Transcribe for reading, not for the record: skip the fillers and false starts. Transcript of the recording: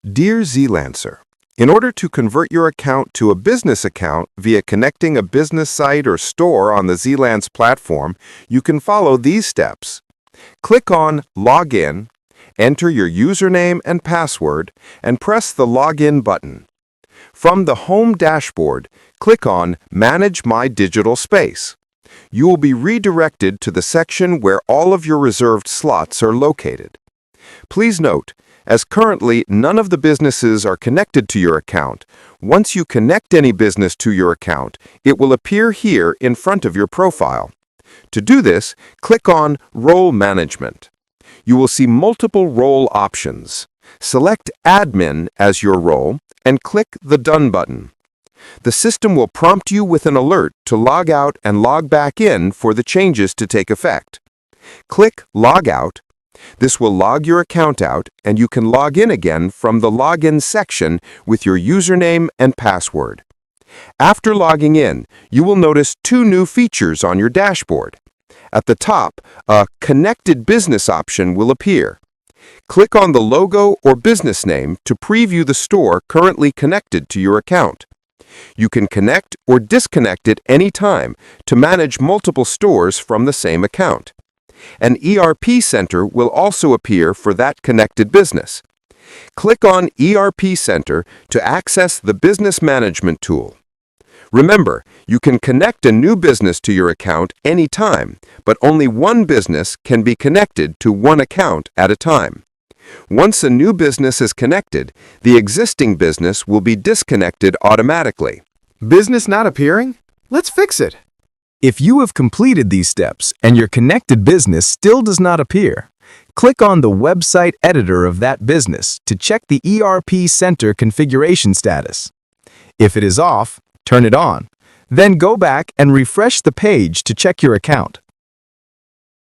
Dear ZeeLancer, in order to convert your account to a business account via connecting a business site or store on the ZeeLance platform, you can follow these steps. Click on Login, enter your username and password, and press the Login button. From the Home dashboard, click on Manage My Digital Space. You will be redirected to the section where all of your reserved slots are located. Please note, as currently none of the businesses are connected to your account, once you connect any business to your account, it will appear here in front of your profile. To do this, click on Role Management. You will see multiple role options. Select Admin as your role and click the Done button. The system will prompt you with an alert to log out and log back in for the changes to take effect. Click Log Out. This will log your account out, and you can log in again from the Login section with your username and password. After logging in, you will notice two new features on your dashboard. At the top, a Connected Business option will appear. Click on the logo or business name to preview the store currently connected to your account. You can connect or disconnect it anytime to manage multiple stores from the same account. An ERP Center will also appear for that connected business. Click on ERP Center to access the Business Management tool. Remember, you can connect a new business to your account anytime, but only one business can be connected to one account at a time. Once a new business is connected, the existing business will be disconnected automatically. Business not appearing? Let's fix it. If you have completed these steps and your connected business still does not appear, click on the website editor of that business to check the ERP Center configuration status. If it is off, turn it on. Then go back and refresh the page to check your account.